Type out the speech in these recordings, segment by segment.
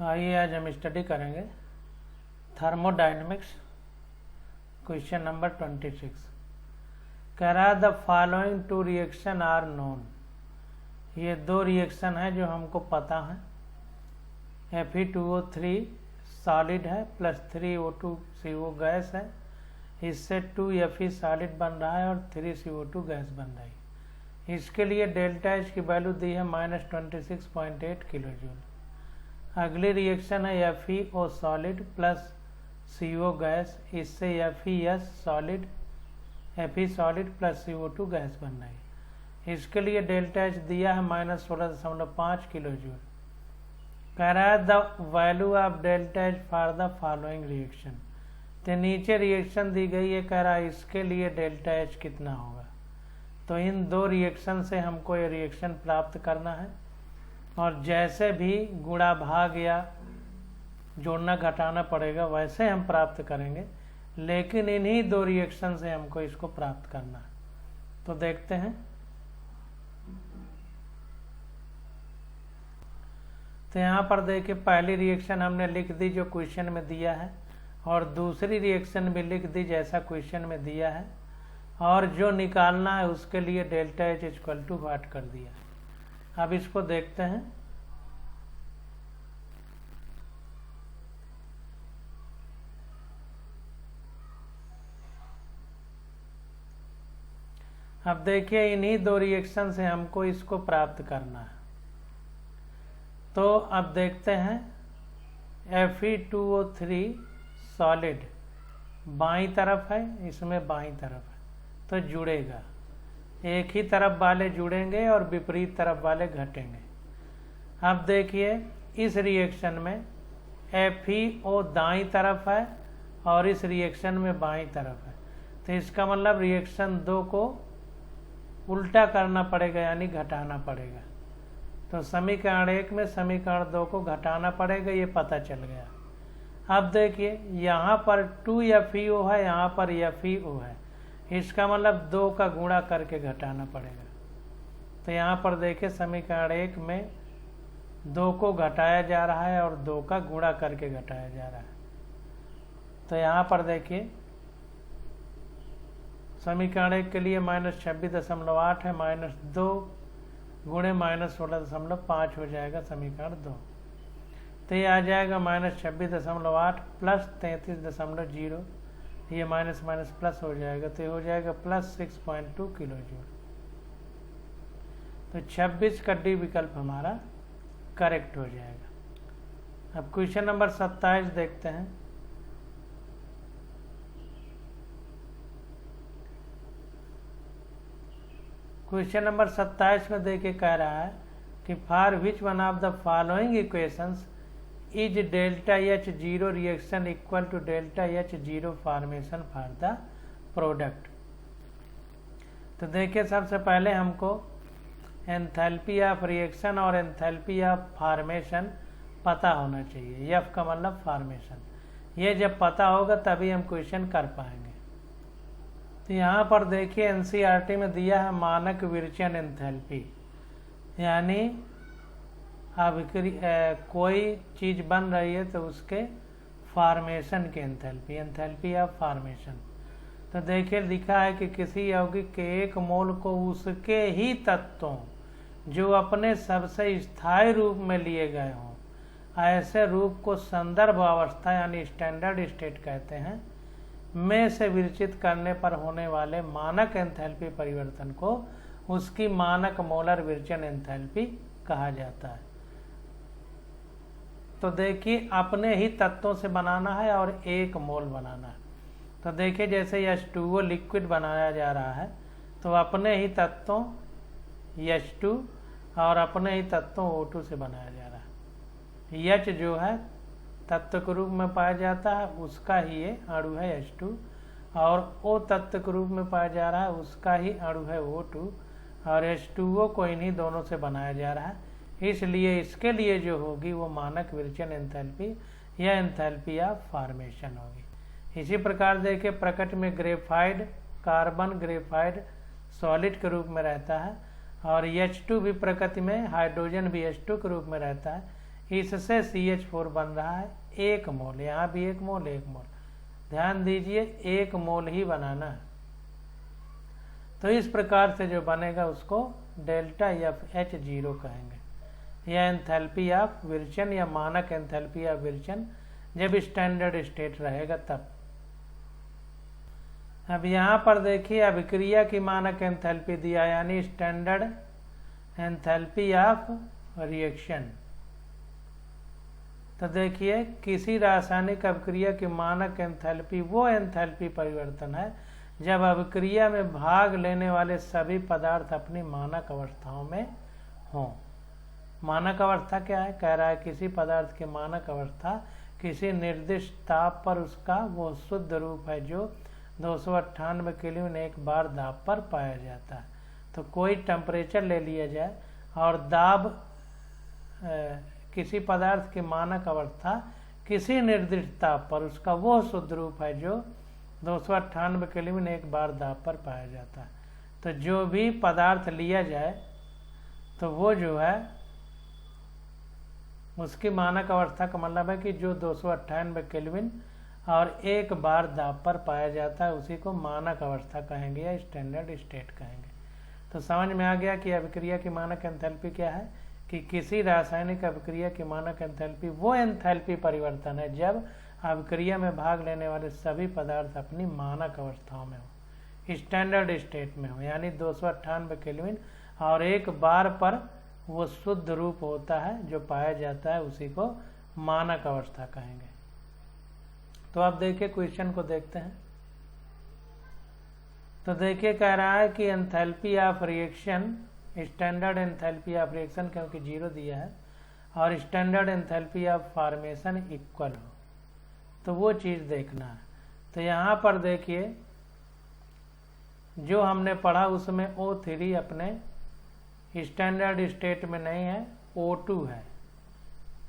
आइए आज हम स्टडी करेंगे थर्मोडायनेमिक्स क्वेश्चन नंबर 26। कह रहा है the following two reaction are known. ये दो रिएक्शन है जो हमको पता है। Fe2O3 सॉलिड है प्लस 3O2CO गैस है। इससे 2Fe सॉलिड बन रहा है और 3CO2 गैस बन रही है। इसके लिए डेल्टा एच की वैल्यू दी है -26.8 किलो जूल। अगली रिएक्शन है FeO solid plus CO gas. इससे FeS solid Fe solid plus CO2 gas बन रही है। इसके लिए डेल्टा एच दिया है -16.5 किलो जूल। कह रहा है the value of delta H for the following reaction. तो नीचे रिएक्शन दी गई है, कह रहा है इसके लिए डेल्टा एच कितना होगा। तो इन दो रिएक्शन से हमको ये रिएक्शन प्राप्त करना है और जैसे भी गुणा भाग या जोड़ना घटाना पड़ेगा वैसे हम प्राप्त करेंगे, लेकिन इन्हीं दो रिएक्शन से हमको इसको प्राप्त करना है। तो देखते हैं। तो यहाँ पर देखिए पहली रिएक्शन हमने लिख दी जो क्वेश्चन में दिया है, और दूसरी रिएक्शन भी लिख दी जैसा क्वेश्चन में दिया है, और जो निकालना है उसके लिए delta H equal to what कर दिया। अब इसको देखते हैं। अब देखिए इन्हीं दो रिएक्शन से हमको इसको प्राप्त करना है। तो अब देखते हैं Fe2O3 सॉलिड बाईं तरफ है, इसमें बाईं तरफ है तो जुड़ेगा। एक ही तरफ वाले जुड़ेंगे और विपरीत तरफ वाले घटेंगे। अब देखिए इस रिएक्शन में FeO दाईं तरफ है और इस रिएक्शन में बाईं तरफ है, तो इसका मतलब रिएक्शन दो को उल्टा करना पड़ेगा यानी घटाना पड़ेगा। तो समीकरण 1 में समीकरण 2 को घटाना पड़ेगा, ये पता चल गया। अब देखिए यहाँ पर 2FeO है, यहाँ पर FeO है, इसका मतलब 2 का गुणा करके घटाना पड़ेगा। तो यहाँ पर देखिए समीकरण 1 में 2 को घटाया जा रहा है और 2 का गुणा करके घटाया जा रहा है। तो यहाँ पर देखिए समीकरण 1 के लिए -26.8 है, -2 गुणे -16.5 हो जाएगा समीकरण 2। तो ये आ जाएगा -26.8 प्लस 33.0, ये माइनस माइनस प्लस हो जाएगा, तो ये हो जाएगा +6.2 किलो जूल। तो 26 का डी विकल्प हमारा करेक्ट हो जाएगा। अब क्वेश्चन नंबर 27 देखते हैं। क्वेश्चन नंबर 27 में देखिए कह रहा है कि for which one of the following equations is delta H zero reaction equal to delta H zero formation for the product. तो देखिए सबसे पहले हमको एंथैल्पी ऑफ रिएक्शन और एंथैल्पी ऑफ फॉर्मेशन पता होना चाहिए। एफ का मतलब फॉर्मेशन। ये जब पता होगा तभी हम क्वेश्चन कर पाएंगे। तो यहाँ पर देखिए एनसीईआरटी में दिया है मानक विरचन एंथैल्पी, यानी अब कोई चीज बन रही है तो उसके फॉर्मेशन की एंथैल्पी, एंथैल्पी ऑफ फॉर्मेशन। तो देखिए लिखा है कि किसी यौगिक के 1 मोल को उसके ही तत्वों जो अपने सबसे स्थायी रूप में लिए गए हों, ऐसे रूप को संदर्भ अवस्था यानी स्टैंडर्ड स्टेट कहते हैं, में से विरचित करने पर होने वाले मानक एंथैल्पी परिवर्तन को उसकी मानक मोलर विरचन एंथैल्पी कहा जाता है। तो देखिए अपने ही तत्वों से बनाना है और 1 मोल बनाना है। तो देखिए जैसे H2O लिक्विड बनाया जा रहा है तो अपने ही तत्वों H2 और अपने ही तत्वों O2 से बनाया जा रहा है। H जो है तत्व के रूप में पाया जाता है उसका ही ये अणु है H2, और O तत्व के रूप में पाया जा रहा है उसका ही अणु है O2, और H2O को इन्हीं दोनों से बनाया जा रहा है। इसलिए इसके लिए जो होगी वो मानक विरचन एंथैल्पी या एंथैल्पी ऑफ फॉर्मेशन होगी। इसी प्रकार देखिए प्रकृति में ग्रेफाइड कार्बन ग्रेफाइड सॉलिड के रूप में रहता है, और H2 भी प्रकृति में हाइड्रोजन भी H2 के रूप में रहता है। इससे CH4 बन रहा है 1 मोल, यहाँ भी 1 मोल 1 मोल, ध्यान दीजिए 1 मोल ही बनाना है। तो इस प्रकार से जो बनेगा उसको डेल्टा H0 कहेंगे। यह एंथैल्पी ऑफ विरचन या मानक एंथैल्पी ऑफ विरचन जब स्टैंडर्ड स्टेट रहेगा तब। अब यहाँ पर देखिए अभिक्रिया की मानक एंथैल्पी दिया, यानी स्टैंडर्ड एंथैल्पी ऑफ रिएक्शन। तो देखिए किसी रासायनिक अभिक्रिया की मानक एंथैल्पी वो एंथैल्पी परिवर्तन है जब अभिक्रिया में भाग लेने वाले सभी पदार्थ अपनी मानक अवस्थाओं में हों। मानक अवस्था क्या है? कह रहा है किसी पदार्थ की मानक अवस्था किसी निर्दिष्ट ताप पर उसका वो शुद्ध रूप है जो 298 केल्विन 1 बार दाब पर पाया जाता है। तो कोई टेम्परेचर ले लिया जाए और दाब किसी पदार्थ की मानक अवस्था किसी निर्दिष्ट ताप पर उसका वो शुद्ध रूप है जो 298 केल्विन 1 बार दाब पर पाया जाता है। तो जो भी पदार्थ लिया जाए तो वो जो है उसकी मानक अवस्था का मतलब है कि जो 298 केल्विन और 1 बार दाब पर पाया जाता है उसी को मानक अवस्था कहेंगे या स्टैंडर्ड स्टेट कहेंगे। तो समझ में आ गया कि अभिक्रिया की मानक एंथैल्पी क्या है कि किसी रासायनिक अभिक्रिया की मानक एंथैल्पी वो एंथैल्पी परिवर्तन है जब अभिक्रिया में भाग लेने वाले सभी पदार्थ अपनी मानक अवस्थाओं में हो, स्टैंडर्ड स्टेट में हो, यानी 298 केल्विन और 1 बार पर वो शुद्ध रूप होता है जो पाया जाता है उसी को मानक अवस्था कहेंगे। तो अब देखिए क्वेश्चन को देखते हैं। तो देखिए कह रहा है कि enthalpy of reaction, standard enthalpy of reaction क्योंकि 0 दिया है और standard enthalpy of formation equal हो, तो वो चीज़ देखना है। तो यहाँ पर देखिए जो हमने पढ़ा उसमें O3 अपने स्टैंडर्ड स्टेट में नहीं है, O2 है,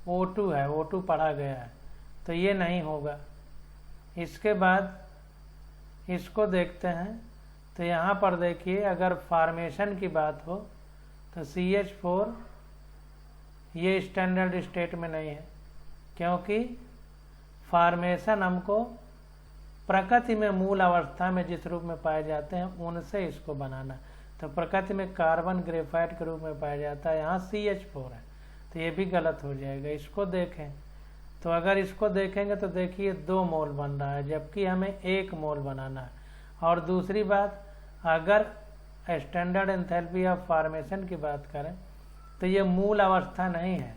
O2 पढ़ा गया है, तो ये नहीं होगा। इसके बाद इसको देखते हैं। तो यहाँ पर देखिए अगर फॉर्मेशन की बात हो तो CH4 ये स्टैंडर्ड स्टेट में नहीं है क्योंकि फॉर्मेशन हमको प्रकृति में मूल अवस्था में जिस रूप में पाए जाते हैं उनसे इसको बनाना। तो प्रकृति में कार्बन ग्रेफाइट के रूप में पाया जाता है, यहाँ CH4 है, तो ये भी गलत हो जाएगा। इसको देखें तो अगर इसको देखेंगे तो देखिए 2 मोल बन रहा है जबकि हमें 1 मोल बनाना है। और दूसरी बात अगर स्टैंडर्ड एंथैल्पी ऑफ फॉर्मेशन की बात करें तो ये मूल अवस्था नहीं है,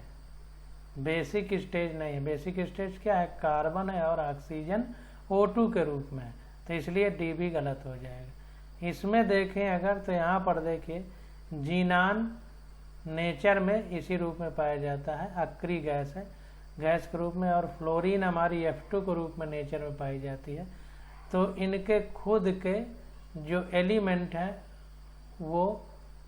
बेसिक स्टेज नहीं है। बेसिक स्टेज क्या है? कार्बन है और ऑक्सीजन O2 के रूप में है, तो इसलिए डी भी गलत हो जाएगा। इसमें देखें अगर तो यहाँ पर देखिए जीनान नेचर में इसी रूप में पाया जाता है, अक्री गैस है, गैस के रूप में, और फ्लोरीन हमारी F2 के रूप में नेचर में पाई जाती है। तो इनके खुद के जो एलिमेंट हैं वो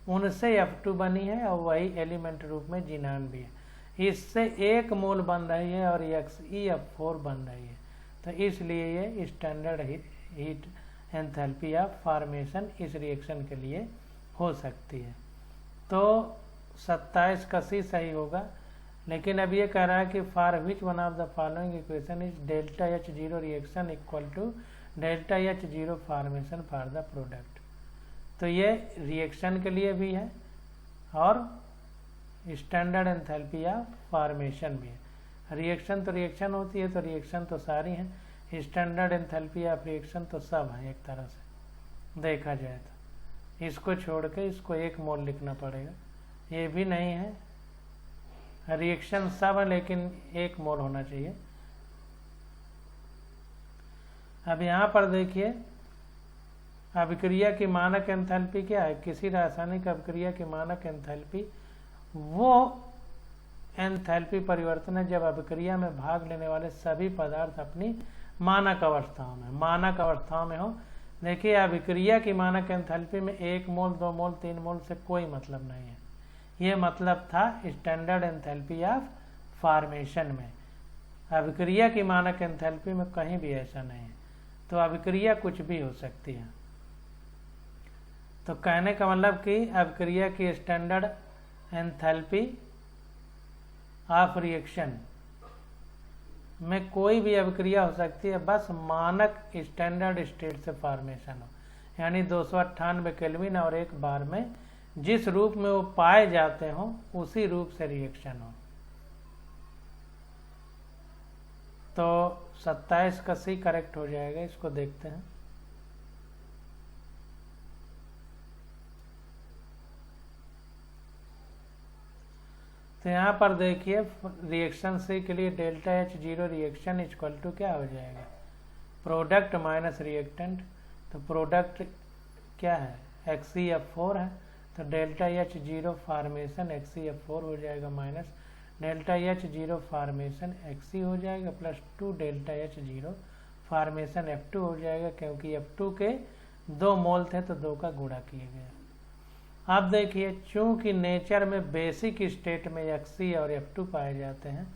उनसे F2 बनी है और वही एलिमेंट रूप में जीनान भी है। इससे 1 मोल बन रही है और XeF4 बन रही है, तो इसलिए ये standard heat enthalpy of formation इस रिएक्शन के लिए हो सकती है। तो 27 का सी सही होगा। लेकिन अब ये कह रहा है कि for which one of the following equation is delta H0 reaction equal to delta H0 formation for the product. तो ये रिएक्शन के लिए भी है और स्टैंडर्ड एंथैल्पी ऑफ फॉर्मेशन भी है। रिएक्शन तो रिएक्शन होती है, तो रिएक्शन तो सारी हैं, स्टैंडर्ड एंथैल्पी ऑफ रिएक्शन तो सब हैं एक तरह से देखा जाए तो। इसको छोड़ के इसको 1 मोल लिखना पड़ेगा, ये भी नहीं है। रिएक्शन सब है लेकिन 1 मोल होना चाहिए। अब यहाँ पर देखिए अभिक्रिया की मानक एंथैल्पी क्या है? किसी रासायनिक अभिक्रिया की मानक एंथैल्पी वो एंथैल्पी परिवर्तन है जब अभिक्रिया में भाग लेने वाले सभी पदार्थ अपनी मानक अवस्थाओं में हो। देखिए अभिक्रिया की मानक एंथैल्पी में 1 मोल 2 मोल 3 मोल से कोई मतलब नहीं है, ये मतलब था स्टैंडर्ड एंथैल्पी ऑफ फॉर्मेशन में। अभिक्रिया की मानक एंथैल्पी में कहीं भी ऐसा नहीं है, तो अभिक्रिया कुछ भी हो सकती है। तो कहने का मतलब कि अभिक्रिया की स्टैंडर्ड एंथैल्पी ऑफ रिएक्शन में कोई भी अभिक्रिया हो सकती है, बस मानक स्टैंडर्ड स्टेट से फॉर्मेशन हो, यानी 298 केल्विन और 1 बार में जिस रूप में वो पाए जाते हों उसी रूप से रिएक्शन हो। तो 27 का सी करेक्ट हो जाएगा। इसको देखते हैं। तो यहाँ पर देखिए रिएक्शन सी के लिए delta H0 reaction equal to क्या हो जाएगा, प्रोडक्ट माइनस रिएक्टेंट। तो प्रोडक्ट क्या है, XeF4 है, तो डेल्टा H0 फॉर्मेशन XeF4 हो जाएगा minus delta H0 formation Xe हो जाएगा plus 2 delta H0 formation F2 हो जाएगा, क्योंकि F2 के 2 मोल थे तो 2 का गुणा किया गया। अब देखिए चूंकि नेचर में बेसिक स्टेट में Xe और F2 पाए जाते हैं,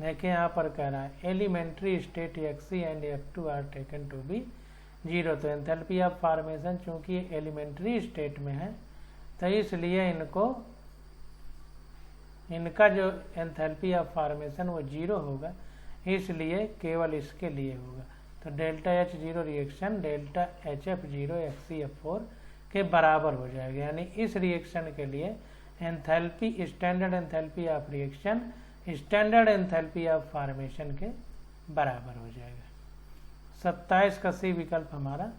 देखिए यहाँ पर कह रहा है elementary state Xe and F2 are taken to be 0। तो एंथैल्पी ऑफ फॉर्मेशन चूंकि एलिमेंट्री स्टेट में है तो इसलिए इनका जो एंथैल्पी ऑफ फॉर्मेशन वो 0 होगा, इसलिए केवल इसके लिए होगा। तो delta H0 reaction delta HF0 XeF4 के बराबर हो जाएगा, यानी इस रिएक्शन के लिए enthalpy standard enthalpy of reaction standard enthalpy of formation के बराबर हो जाएगा। 27 का सी विकल्प हमारा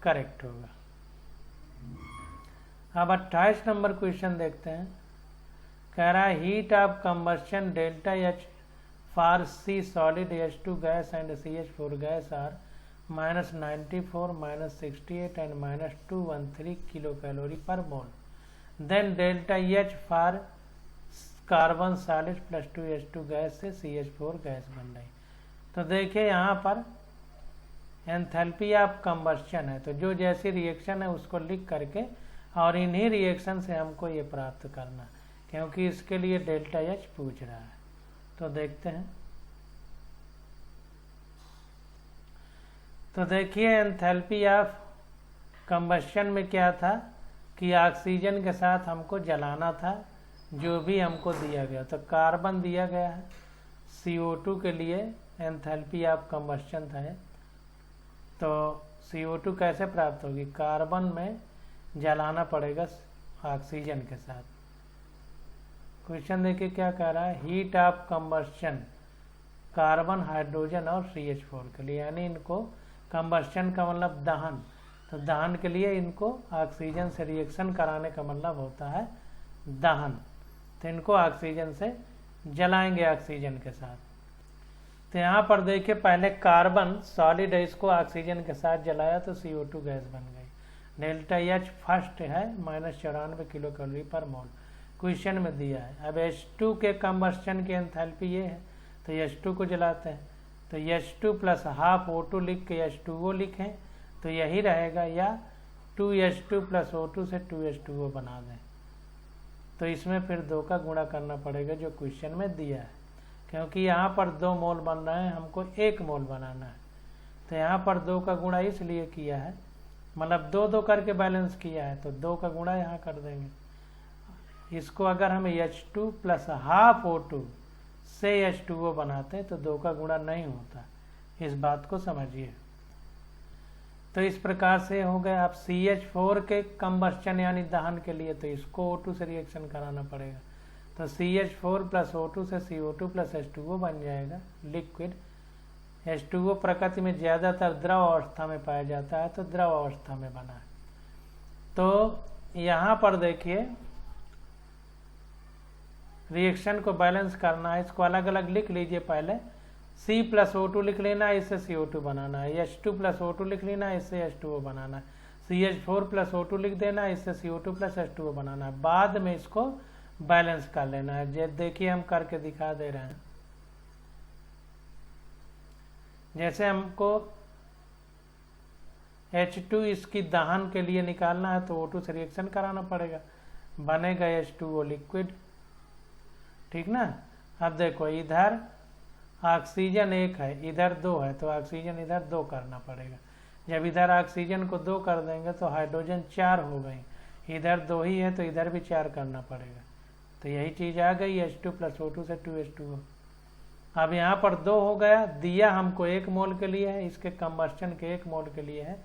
करेक्ट होगा। अब 28 नंबर क्वेश्चन देखते हैं। कह रहा है heat of combustion delta H for C solid H2 gas and CH4 gas are -94, -68 and -213 kilo calorie per mole. Then delta H for carbon solid plus 2H2 gas से CH4 gas बन रही। तो देखिए यहाँ पर एंथैल्पी ऑफ कंबस्शन है, तो जो जैसी रिएक्शन है उसको लिख करके और इन्हीं रिएक्शन से हमको ये प्राप्त करना, क्योंकि इसके लिए डेल्टा H पूछ रहा है। तो देखते हैं। तो देखिए एंथैल्पी ऑफ कंबस्शन में क्या था कि ऑक्सीजन के साथ हमको जलाना था जो भी हमको दिया गया। तो कार्बन दिया गया है, CO2 के लिए एंथैल्पी ऑफ कंबस्शन था। तो CO2 कैसे प्राप्त होगी, कार्बन में जलाना पड़ेगा ऑक्सीजन के साथ। क्वेश्चन देखिए क्या कह रहा है, heat of combustion carbon hydrogen और CH4 के लिए, यानी इनको कंबस्शन का मतलब दहन, तो दहन के लिए इनको ऑक्सीजन से रिएक्शन कराने का मतलब होता है दहन। तो इनको ऑक्सीजन से जलाएंगे ऑक्सीजन के साथ। तो यहाँ पर देखिए पहले कार्बन सॉलिड है, इसको ऑक्सीजन के साथ जलाया तो CO2 गैस बन गई। डेल्टा H फर्स्ट है -94 किलो कैलोरी पर मोल, क्वेश्चन में दिया है। अब H2 के कंबस्शन की एंथैल्पी ये है, तो H2 को जलाते हैं, तो H2 प्लस हाफ O2 लिख के H2O लिखें तो यही रहेगा, या 2H2 प्लस O2 से 2H2O बना दें। तो इसमें फिर 2 का गुणा करना पड़ेगा जो क्वेश्चन में दिया है, क्योंकि यहाँ पर 2 मोल बन रहे हैं, हमको 1 मोल बनाना है। तो यहाँ पर 2 का गुणा इसलिए किया है, मतलब 2-2 करके बैलेंस किया है, तो 2 का गुणा यहाँ कर देंगे। इसको अगर हम H2 प्लस हाफ O2 से H2O बनाते हैं तो 2 का गुणा नहीं होता, इस बात को समझिए। तो इस प्रकार से हो गए। आप CH4 के कंबस्शन यानी दहन के लिए तो इसको O2 से रिएक्शन कराना पड़ेगा, तो CH4 प्लस O2 से CO2 प्लस H2O बन जाएगा लिक्विड। H2O प्रकृति में ज़्यादातर द्रव अवस्था में पाया जाता है, तो द्रव अवस्था में बना है। तो यहाँ पर देखिए रिएक्शन को बैलेंस करना है, इसको अलग अलग लिख लीजिए। पहले C प्लस O2 लिख लेना है, इससे CO2 बनाना है। H2 प्लस O2 लिख लेना है, इससे H2O बनाना है। CH4 प्लस O2 लिख देना है, इससे CO2 प्लस H2O बनाना है। बाद में इसको बैलेंस कर लेना है। जैसे देखिए हम करके दिखा दे रहे हैं। जैसे हमको H2 इसकी दहन के लिए निकालना है तो O2 से रिएक्शन कराना पड़ेगा, बनेगा H2O लिक्विड, ठीक ना। अब देखो इधर ऑक्सीजन 1 है, इधर 2 है, तो ऑक्सीजन इधर 2 करना पड़ेगा। जब इधर ऑक्सीजन को 2 कर देंगे तो हाइड्रोजन 4 हो गई, इधर 2 ही है तो इधर भी 4 करना पड़ेगा, तो यही चीज़ आ गई H2 + O2 से 2H2O। अब यहाँ पर 2 हो गया, दिया हमको 1 मोल के लिए है, इसके कंबस्टन के 1 मोल के लिए है।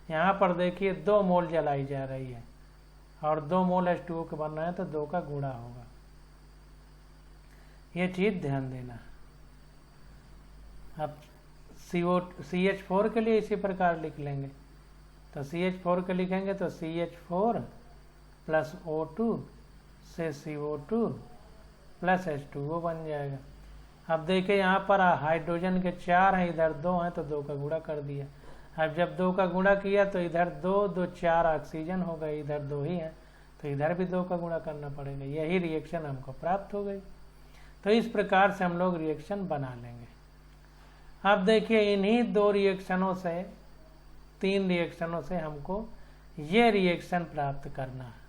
यहाँ पर देखिए 2 मोल जलाई जा रही है और 2 मोल H2O के बनना है तो 2 का गुणा होगा। ये चीज़ ध्यान देना। अब CH4 के लिए इसी प्रकार लिख लेंगे। तो CH4 के लिखेंगे तो CH4 + O2 से CO2 + H2O बन जाएगा। अब देखिए यहाँ पर हाइड्रोजन के 4 हैं, इधर 2 हैं तो 2 का गुणा कर दिया। अब जब 2 का गुणा किया तो इधर 2 2 4 ऑक्सीजन हो गए, इधर 2 ही हैं तो इधर भी 2 का गुणा करना पड़ेगा। यही रिएक्शन हमको प्राप्त हो गई। तो इस प्रकार से हम लोग रिएक्शन बना लेंगे। अब देखिए इन्हीं 2 रिएक्शनों से 3 रिएक्शनों से हमको ये रिएक्शन प्राप्त करना है।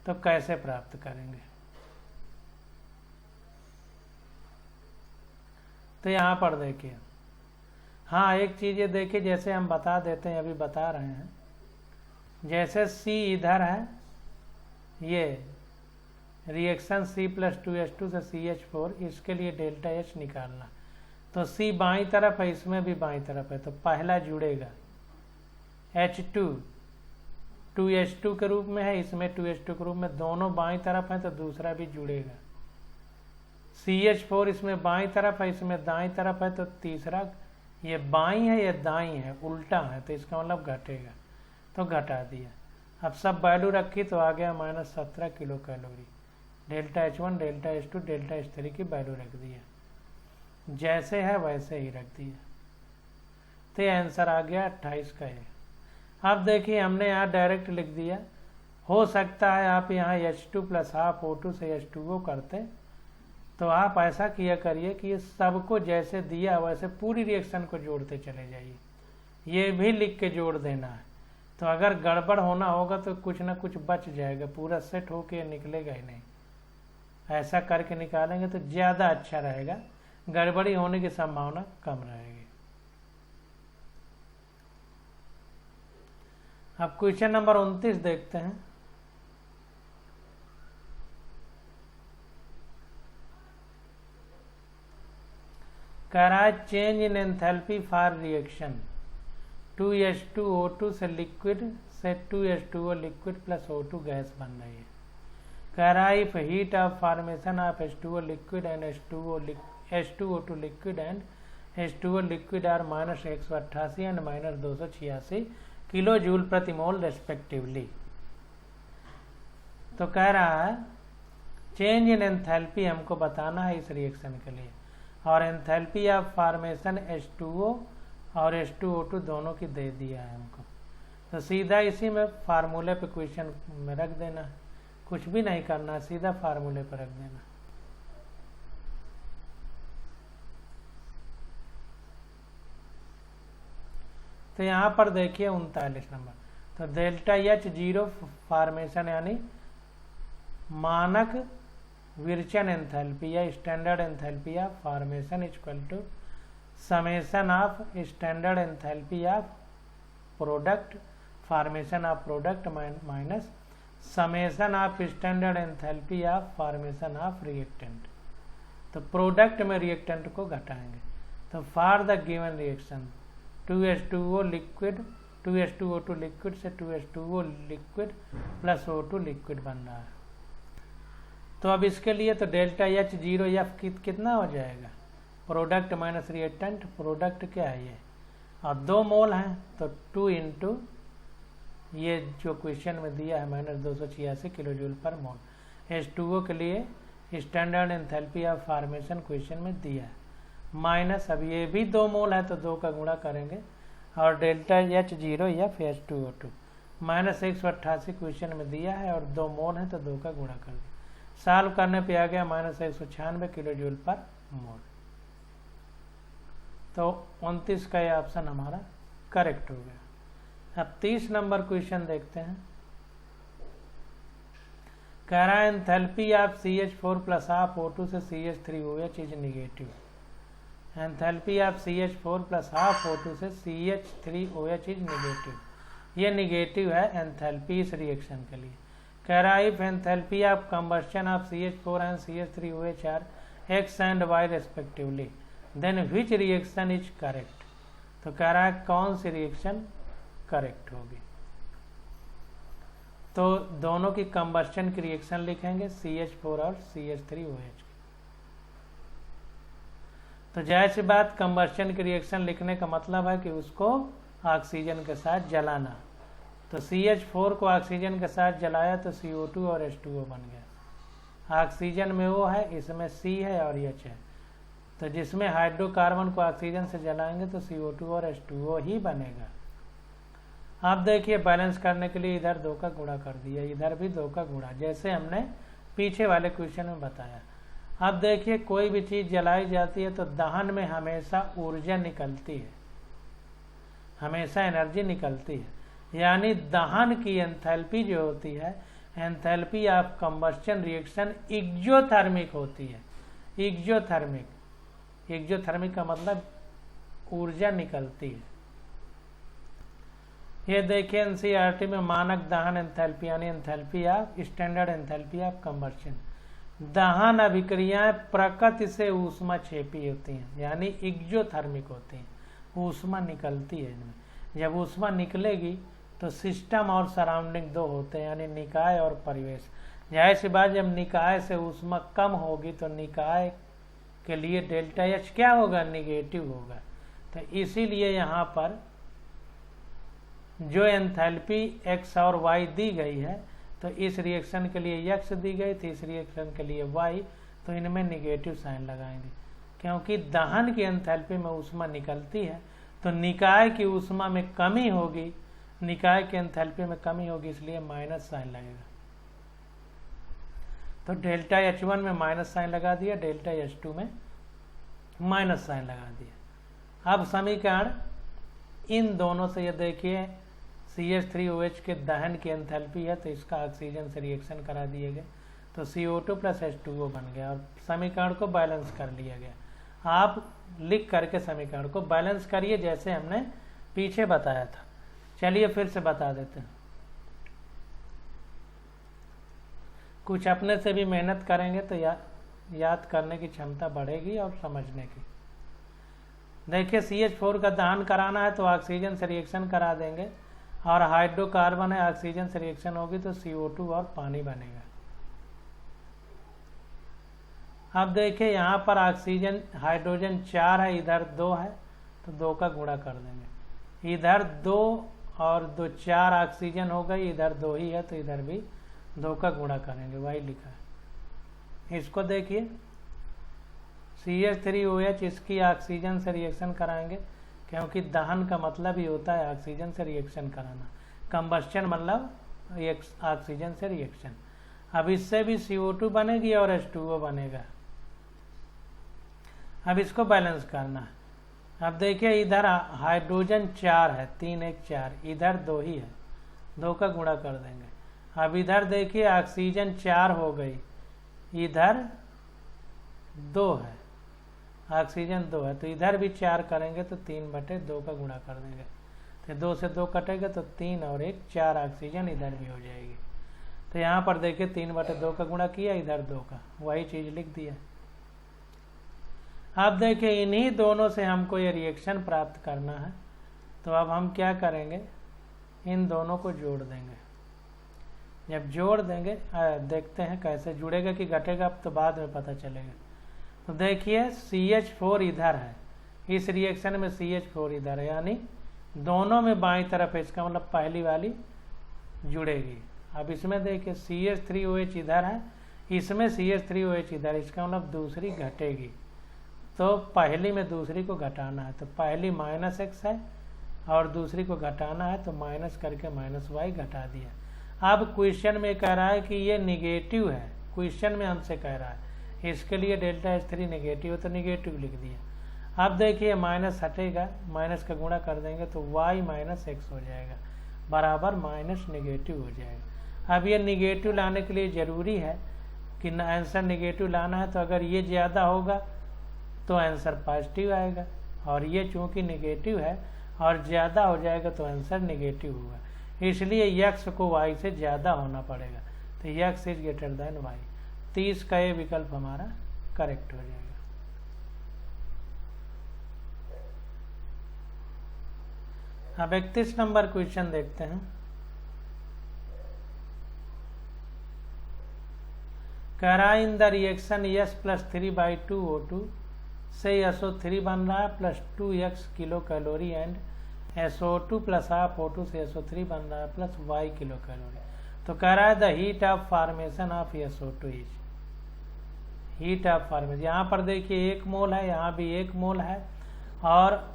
तो कैसे प्राप्त करेंगे? तो यहाँ पर देखिए, हाँ एक चीज़ ये देखिए, जैसे हम बता देते हैं, अभी बता रहे हैं, जैसे C इधर है, ये रिएक्शन C + 2H2 से CH4, इसके लिए डेल्टा H निकालना। तो C बाईं तरफ है, इसमें भी बाईं तरफ है, तो पहला जुड़ेगा H2 2H2 के रूप में है, इसमें 2H2 के रूप में, दोनों बाईं तरफ हैं तो दूसरा भी जुड़ेगा। CH4 इसमें बाईं तरफ है, इसमें दाईं तरफ है, तो तीसरा, ये बाईं है ये दाईं है, उल्टा है, तो इसका मतलब घटेगा, तो घटा दिया। अब सब वैल्यू रखी तो आ गया -17 kilo calorie. Delta H1 delta H2 delta H3 की वैल्यू रख दिया, जैसे है वैसे ही रख दिया। तो ये आंसर आ गया 28 का है। अब देखिए हमने यहाँ डायरेक्ट लिख दिया। हो सकता है आप यहाँ H2 + ½ O2 से H2O करते, तो आप ऐसा किया करिए कि ये सबको जैसे दिया वैसे पूरी रिएक्शन को जोड़ते चले जाइए। ये भी लिख के जोड़ देना है, तो अगर गड़बड़ होना होगा तो कुछ ना कुछ बच जाएगा, पूरा सेट होके निकलेगा ही नहीं। ऐसा करके निकालेंगे तो ज़्यादा अच्छा रहेगा, गड़बड़ी होने की संभावना कम रहेगी। अब क्वेश्चन नंबर 29 देखते हैं। कह रहा है change in enthalpy for reaction 2H2O2 से लिक्विड से 2H2O लिक्विड + O2 गैस बन रही है। कह रहा है if heat of formation of H2O liquid and H2O2 liquid and H2O liquid are -188 and -286 kilo joule प्रति मोल रेस्पेक्टिवली। तो कह रहा है चेंज इन एंथैल्पी हमको बताना है इस रिएक्शन के लिए, और एंथैल्पी ऑफ फॉर्मेशन H2O और H2O2 दोनों की दे दिया है हमको। तो सीधा इसी में फार्मूले पे क्वेश्चन में रख देना है, कुछ भी नहीं करना, सीधा फार्मूले पर रख देना। तो यहाँ पर देखिए 39 नंबर, तो डेल्टा H0 फॉर्मेशन यानी मानक विरचन एंथैल्पी या standard enthalpy of formation equal to summation of standard enthalpy of product formation of product minus summation of standard enthalpy of formation of reactant. तो प्रोडक्ट में रिएक्टेंट को घटाएंगे। तो for the given reaction 2H2O liquid 2H2O2 liquid से 2H2O liquid + O2 liquid बन रहा है। तो अब इसके लिए तो डेल्टा H0F कितना हो जाएगा, प्रोडक्ट माइनस रिएक्टेंट, प्रोडक्ट क्या है ये, और 2 मोल हैं तो 2 इंटू ये जो क्वेश्चन में दिया है -286 किलो जूल पर मोल। H2O के लिए standard enthalpy of formation question में दिया है, माइनस अब ये भी 2 मोल है तो 2 का गुणा करेंगे, और डेल्टा H0F H2O2 -188 क्वेश्चन में दिया है और 2 मोल है तो 2 का गुणा कर दिया। सॉल्व करने पे आ गया -196 किलो जूल पर मोल। तो 29 का ये ऑप्शन हमारा करेक्ट हो गया। अब 30 नंबर क्वेश्चन देखते हैं। कह रहा है एंथैल्पी ऑफ CH4 + ½ O2 से CH3OH is negative. Enthalpy of CH4 + ½ O2 से CH3OH इज निगेटिव। ये निगेटिव है एंथैल्पी इस रिएक्शन के लिए। कह रहा है if enthalpy of combustion of CH4 and CH3OH are X and Y respectively then which reaction is correct. तो कह रहा है कौन सी रिएक्शन करेक्ट होगी। तो दोनों की कंबस्शन की रिएक्शन लिखेंगे CH4 और CH3OH। तो जाहिर सी बात कंबस्शन की रिएक्शन लिखने का मतलब है कि उसको ऑक्सीजन के साथ जलाना। तो CH4 को ऑक्सीजन के साथ जलाया तो CO2 और H2O बन गया। ऑक्सीजन में O है, इसमें C है और H है। तो जिसमें हाइड्रोकार्बन को ऑक्सीजन से जलाएंगे तो CO2 और H2O ही बनेगा। आप देखिए बैलेंस करने के लिए इधर 2 का गुणा कर दिया, इधर भी 2 का गुणा, जैसे हमने पीछे वाले क्वेश्चन में बताया। अब देखिए कोई भी चीज़ जलाई जाती है तो दहन में हमेशा ऊर्जा निकलती है, हमेशा एनर्जी निकलती है। यानी दहन की एंथैल्पी जो होती है, enthalpy of combustion reaction exothermic होती है। एक्सोथर्मिक का मतलब ऊर्जा निकलती है। ये देखिए NCERT में मानक दहन एंथैल्पी यानी enthalpy of standard enthalpy of combustion. दहन अभिक्रियाएं प्रकृति से ऊष्मा छेपी होती हैं, यानी एक्सोथर्मिक होती हैं, ऊष्मा निकलती है इनमें। जब ऊष्मा निकलेगी तो सिस्टम और सराउंडिंग 2 होते हैं, यानी निकाय और परिवेश। जाहिर सी बात जब निकाय से ऊष्मा कम होगी तो निकाय के लिए डेल्टा H क्या होगा, निगेटिव होगा। तो इसीलिए यहाँ पर जो एंथैल्पी X और Y दी गई है तो इस रिएक्शन के लिए X दी गई थी, इस रिएक्शन के लिए Y, तो इनमें निगेटिव साइन लगाएंगे क्योंकि दहन की एंथैल्पी में ऊष्मा निकलती है तो निकाय की ऊष्मा में कमी होगी, निकाय की एंथैल्पी में कमी होगी, इसलिए माइनस साइन लगेगा। तो डेल्टा H1 में माइनस साइन लगा दिया, डेल्टा H2 में माइनस साइन लगा दिया। अब समीकरण इन दोनों से ये देखिए CH3OH के दहन की एंथैल्पी है तो इसका ऑक्सीजन से रिएक्शन करा दिए गए तो CO2 प्लस H2O बन गया और समीकरण को बैलेंस कर लिया गया। आप लिख करके समीकरण को बैलेंस करिए जैसे हमने पीछे बताया था। चलिए फिर से बता देते हैं, कुछ अपने से भी मेहनत करेंगे तो याद करने की क्षमता बढ़ेगी और समझने की। देखिए CH4 का दहन कराना है तो ऑक्सीजन से रिएक्शन करा देंगे और हाइड्रोकार्बन है, ऑक्सीजन से रिएक्शन होगी तो CO2 और पानी बनेगा। अब देखिए यहाँ पर ऑक्सीजन हाइड्रोजन 4 है, इधर 2 है तो 2 का गुणा कर देंगे। इधर 2 और 2 4 ऑक्सीजन हो गई, इधर 2 ही है तो इधर भी 2 का गुणा करेंगे, वही लिखा है। इसको देखिए CH3OH इसकी ऑक्सीजन से रिएक्शन कराएंगे क्योंकि दहन का मतलब ही होता है ऑक्सीजन से रिएक्शन कराना, कंबस्शन मतलब ऑक्सीजन से रिएक्शन। अब इससे भी CO2 बनेगी और H2O बनेगा। अब इसको बैलेंस करना है। अब देखिए इधर हाइड्रोजन 4 है, 3 1 4, इधर 2 ही है, 2 का गुणा कर देंगे। अब इधर देखिए ऑक्सीजन 4 हो गई, इधर 2 है, ऑक्सीजन 2 है तो इधर भी 4 करेंगे तो 3/2 का गुणा कर देंगे तो 2 से 2 कटेगा तो 3 और 1 4 ऑक्सीजन इधर भी हो जाएगी। तो यहाँ पर देखिए 3/2 का गुणा किया, इधर 2 का, वही चीज़ लिख दिया। अब देखिए इन्हीं दोनों से हमको ये रिएक्शन प्राप्त करना है तो अब हम क्या करेंगे, इन दोनों को जोड़ देंगे। जब जोड़ देंगे देखते हैं कैसे जुड़ेगा कि घटेगा, अब तो बाद में पता चलेगा। तो देखिए CH4 इधर है, इस रिएक्शन में CH4 इधर है, यानी दोनों में बाईं तरफ है, इसका मतलब पहली वाली जुड़ेगी। अब इसमें देखिए CH3OH इधर है, इसमें CH3OH इधर, इसका मतलब दूसरी घटेगी। तो पहली में दूसरी को घटाना है तो पहली -X है और दूसरी को घटाना है तो माइनस करके -Y घटा दिया। अब क्वेश्चन में कह रहा है कि ये निगेटिव है, क्वेश्चन में हमसे कह रहा है इसके लिए डेल्टा H3 निगेटिव है तो निगेटिव लिख दिया। अब देखिए माइनस हटेगा, माइनस का गुणा कर देंगे तो Y -X हो जाएगा बराबर माइनस निगेटिव हो जाएगा। अब ये निगेटिव लाने के लिए ज़रूरी है कि आंसर निगेटिव लाना है तो अगर ये ज़्यादा होगा तो आंसर पॉजिटिव आएगा और ये चूँकि निगेटिव है और ज़्यादा हो जाएगा तो आंसर निगेटिव होगा, इसलिए X को Y से ज़्यादा होना पड़ेगा। तो x is greater than y। 30 का ये विकल्प हमारा करेक्ट हो जाएगा। अब 31 नंबर क्वेश्चन देखते हैं। कह रहा है इन द रिएक्शन S+3/2O2 से SO3 बन रहा है plus 2x kilo calorie and SO2 plus half O2 से SO3 बन रहा है प्लस y किलो कैलोरी। तो कह रहा है the heat of formation of SO2 is, heat of formation, यहाँ पर देखिए 1 मोल है, यहाँ भी 1 मोल है, और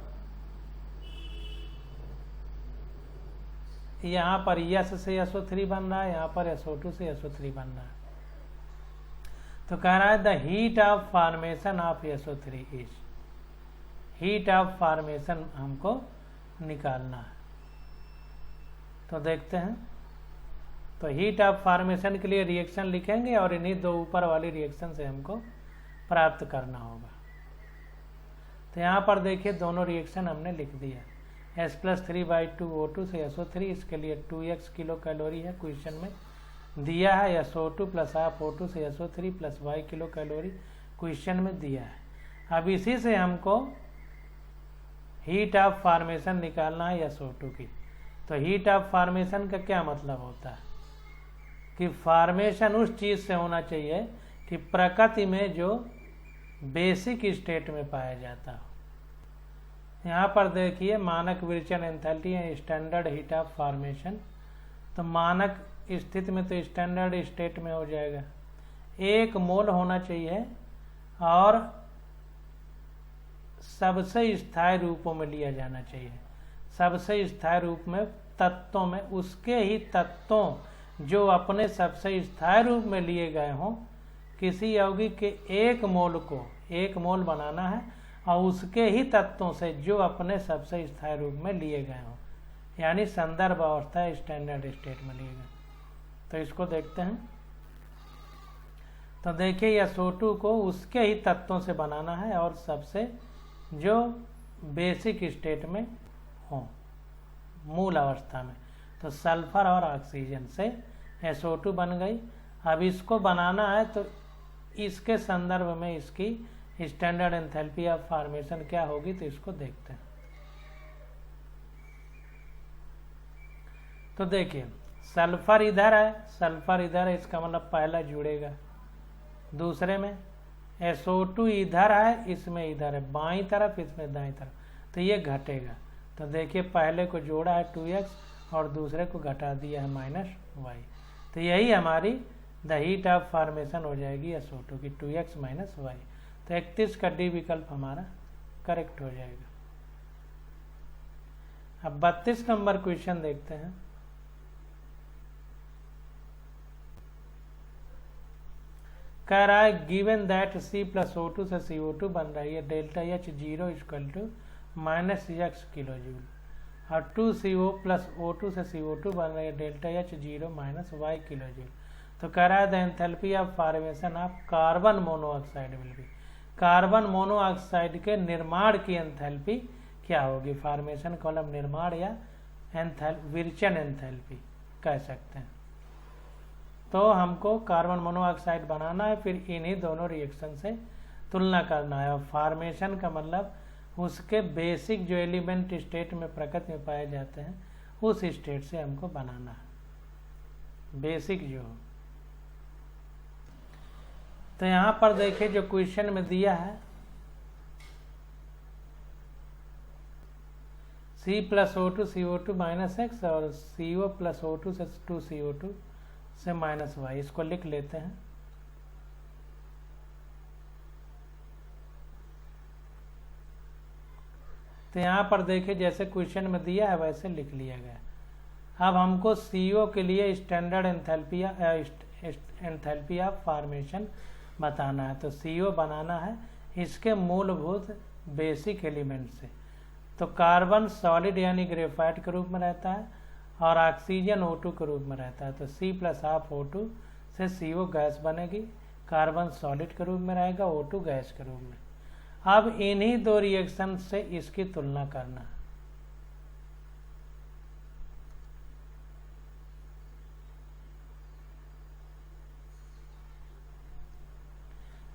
यहाँ पर S से SO3 बन रहा है, यहाँ पर SO2 से SO3 बन रहा है। तो कह रहा है the heat of formation of SO3 is, heat of formation हमको निकालना है। तो देखते हैं, तो हीट ऑफ फॉर्मेशन के लिए रिएक्शन लिखेंगे और इन्हीं दो ऊपर वाली रिएक्शन से हमको प्राप्त करना होगा। तो यहाँ पर देखिए दोनों रिएक्शन हमने लिख दिया। S+3/2O2 से SO3, इसके लिए 2x किलो कैलोरी है, क्वेश्चन में दिया है। SO2 प्लस हाफ O2 से SO3 plus y kilo calorie question में दिया है। अब इसी से हमको हीट ऑफ फॉर्मेशन निकालना है SO2 की। तो हीट ऑफ फॉर्मेशन का क्या मतलब होता है कि फॉर्मेशन उस चीज़ से होना चाहिए कि प्रकृति में जो बेसिक स्टेट में पाया जाता हो। यहाँ पर देखिए मानक विरचन एंथैल्पी है, स्टैंडर्ड हीट ऑफ फॉर्मेशन। तो मानक स्थिति में तो स्टैंडर्ड स्टेट में हो जाएगा, 1 मोल होना चाहिए और सबसे स्थायी रूपों में लिया जाना चाहिए। सबसे स्थायी रूप में तत्वों में उसके ही तत्वों जो अपने सबसे स्थायी रूप में लिए गए हों, किसी यौगिक के 1 मोल को 1 मोल बनाना है और उसके ही तत्वों से जो अपने सबसे स्थायी रूप में लिए गए हों, यानी संदर्भ अवस्था स्टैंडर्ड स्टेट में लिए गए। तो इसको देखते हैं। तो देखिए SO2 को उसके ही तत्वों से बनाना है और सबसे जो बेसिक स्टेट में हो, मूल अवस्था में। तो सल्फर और ऑक्सीजन से SO2 बन गई। अब इसको बनाना है तो इसके संदर्भ में इसकी स्टैंडर्ड एंथैल्पी ऑफ फॉर्मेशन क्या होगी, तो इसको देखते हैं। तो देखिए सल्फर इधर है, सल्फर इधर है, इसका मतलब पहला जुड़ेगा। दूसरे में SO2 इधर है, इसमें इधर है बाईं तरफ, इसमें दाईं तरफ, तो ये घटेगा। तो देखिए पहले को जोड़ा है 2x और दूसरे को घटा दिया है -y। तो यही हमारी द हीट ऑफ फॉर्मेशन हो जाएगी SO2 की, 2x - y। तो 31 का डी विकल्प हमारा करेक्ट हो जाएगा। अब 32 नंबर क्वेश्चन देखते हैं। कह रहा है गिवन दैट C+O2 से CO2 बन रही है delta H0 = -x kilo joule, और 2CO + O2 से CO2 बन रही है delta H0 - y kilo joule. तो कह रहा है the enthalpy of formation of carbon monoxide will be, carbon monoxide के निर्माण की एंथैल्पी क्या होगी। फॉर्मेशन कॉलम निर्माण या विरचन एंथैल्पी कह सकते हैं। तो हमको कार्बन मोनोऑक्साइड बनाना है, फिर इन्हीं दोनों रिएक्शन से तुलना करना है। और फॉर्मेशन का मतलब उसके बेसिक जो एलिमेंट स्टेट में प्रकृति में पाए जाते हैं उस स्टेट से हमको बनाना है, बेसिक जो हो। तो यहाँ पर देखिए जो क्वेश्चन में दिया है C+O2 CO2 -x और CO + O2 से 2CO2 से -y, इसको लिख लेते हैं। तो यहाँ पर देखिए जैसे क्वेश्चन में दिया है वैसे लिख लिया गया। अब हमको CO के लिए स्टैंडर्ड एंथैल्पी ऑफ फॉर्मेशन बताना है। तो CO बनाना है इसके मूलभूत बेसिक एलिमेंट से। तो कार्बन सॉलिड यानी ग्रेफाइट के रूप में रहता है और ऑक्सीजन O2 के रूप में रहता है। तो C + हाफ O2 से CO गैस बनेगी, कार्बन सॉलिड के रूप में रहेगा, O2 गैस के रूप में। अब इन्हीं दो रिएक्शन से इसकी तुलना करना है।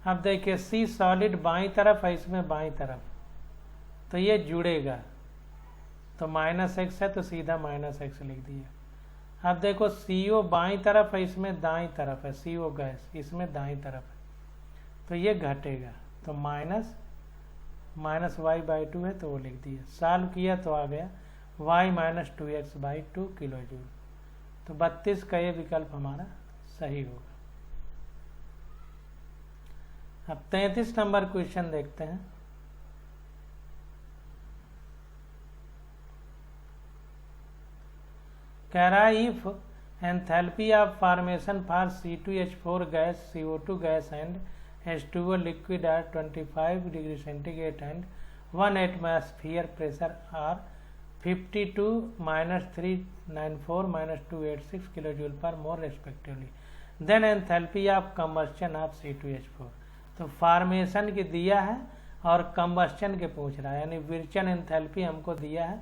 अब देखिए C सॉलिड बाईं तरफ है, इसमें बाईं तरफ, तो ये जुड़ेगा, तो -x है तो सीधा -x लिख दिया। अब देखो CO बाईं तरफ है, इसमें दाईं तरफ है, CO गैस इसमें दाईं तरफ है, तो ये घटेगा, तो -y/2 है तो वो लिख दिया। सॉल्व किया तो आ गया y - 2x/2 किलो जूल। तो 32 का ये विकल्प हमारा सही होगा। अब 33 नंबर क्वेश्चन देखते हैं। कह रहा है if enthalpy of formation for C2H4 gas, CO2 gas and H2O liquid at 25 degree centigrade and 1 atmosphere pressure are 52 -394 -286 kilojoule per mole respectively, then enthalpy of combustion of C2H4। तो formation की दिया है और कंबस्शन के पूछ रहा है, यानी विरचन एंथैल्पी हमको दिया है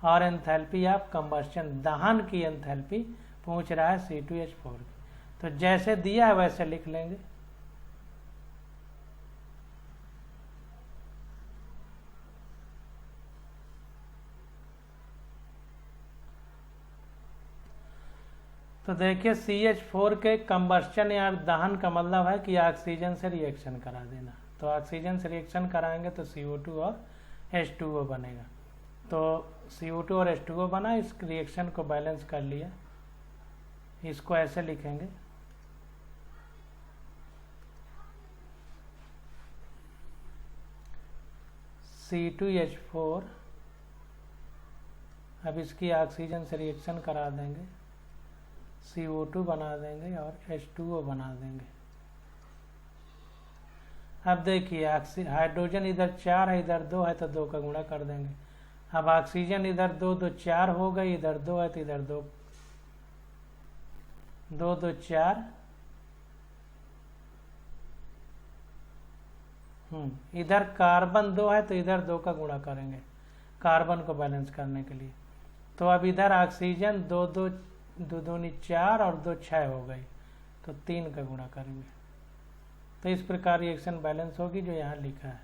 और एंथैल्पी ऑफ कंबस्शन दहन की एंथैल्पी पूछ रहा है C2H4 की। तो जैसे दिया है वैसे लिख लेंगे। तो देखिए CH4 के कंबस्शन या दहन का मतलब है कि ऑक्सीजन से रिएक्शन करा देना। तो ऑक्सीजन से रिएक्शन कराएंगे तो CO2 और H2O बनेगा। तो CO2 और H2O बना, इस रिएक्शन को बैलेंस कर लिया। इसको ऐसे लिखेंगे C2H4, अब इसकी ऑक्सीजन से रिएक्शन करा देंगे, CO2 बना देंगे और H2O बना देंगे। अब देखिए हाइड्रोजन इधर 4 है, इधर 2 है तो 2 का गुणा कर देंगे। अब ऑक्सीजन इधर 2 2 4 हो गई, इधर 2 है तो इधर 2 2 2 4, इधर कार्बन 2 है तो इधर 2 का गुणा करेंगे कार्बन को बैलेंस करने के लिए। तो अब इधर ऑक्सीजन 2 2 2 दूनी 4 और 2 6 हो गई, तो 3 का गुणा करेंगे। तो इस प्रकार रिएक्शन बैलेंस होगी जो यहाँ लिखा है।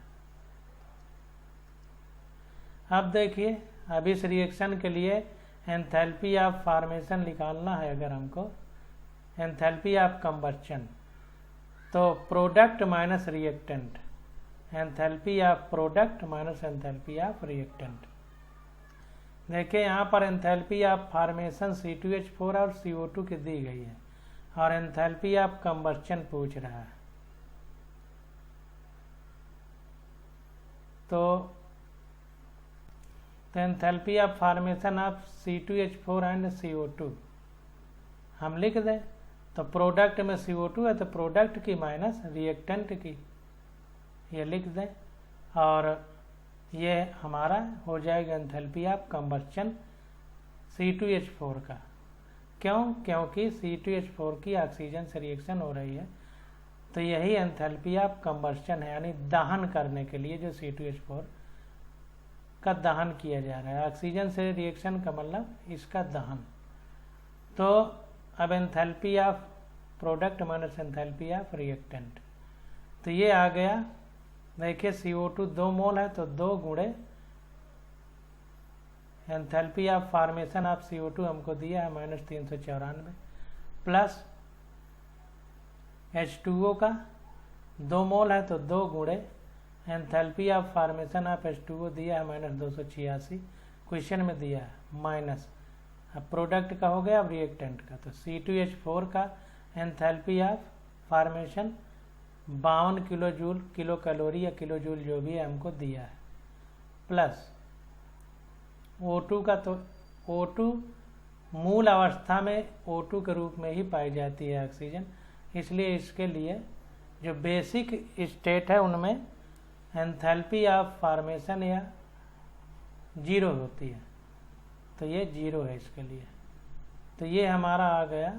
अब देखिए, अब इस रिएक्शन के लिए एंथैल्पी ऑफ फॉर्मेशन निकालना है। अगर हमको एंथैल्पी ऑफ कंबस्शन, तो product minus reactant, enthalpy of product minus enthalpy of reactant. देखिए यहाँ पर एंथैल्पी ऑफ फॉर्मेशन C2H4 और CO2 की दी गई है और एंथैल्पी ऑफ कंबस्शन पूछ रहा है। तो enthalpy of formation of C2H4 and CO2 हम लिख दें। तो प्रोडक्ट में CO2 है तो प्रोडक्ट की माइनस रिएक्टेंट की, ये लिख दें। और ये हमारा हो जाएगा एंथैल्पी ऑफ कंबस्शन C2H4 का। क्यों? क्योंकि C2H4 की ऑक्सीजन से रिएक्शन हो रही है, तो यही एंथैल्पी ऑफ कंबस्शन है, यानी दहन करने के लिए जो C2H4 का दहन किया जा रहा है। ऑक्सीजन से रिएक्शन का मतलब इसका दहन। तो अब enthalpy of product minus enthalpy of reactant, तो ये आ गया। देखिए CO2 2 मोल है तो 2 गुणे enthalpy of formation of CO2 हमको दिया है -394, प्लस H2O का 2 मोल है तो 2 गुणे enthalpy of formation of H2O दिया है -286, क्वेश्चन में दिया है माइनस। अब प्रोडक्ट का हो गया, अब रिएक्टेंट का। तो C2H4 का enthalpy of formation 52 kilo joule, kilo calorie या किलो जूल जो भी है हमको दिया है, प्लस O2 का। तो O2 मूल अवस्था में O2 के रूप में ही पाई जाती है ऑक्सीजन, इसलिए इसके लिए जो बेसिक स्टेट है उनमें एंथैल्पी ऑफ फॉर्मेशन या 0 होती है, तो ये 0 है इसके लिए। तो ये हमारा आ गया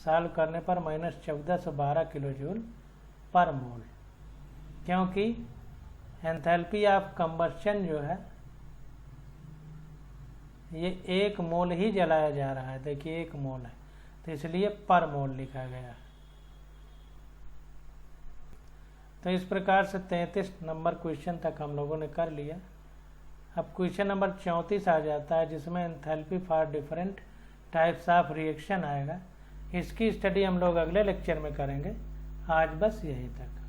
सॉल्व करने पर -1412 किलो जूल पर मोल, क्योंकि एंथैल्पी ऑफ कंबस्शन जो है ये 1 मोल ही जलाया जा रहा है। देखिए 1 मोल है तो इसलिए पर मोल लिखा गया। तो इस प्रकार से 33 नंबर क्वेश्चन तक हम लोगों ने कर लिया। अब क्वेश्चन नंबर 34 आ जाता है, जिसमें enthalpy for different types of reaction आएगा। इसकी स्टडी हम लोग अगले लेक्चर में करेंगे। आज बस यहीं तक।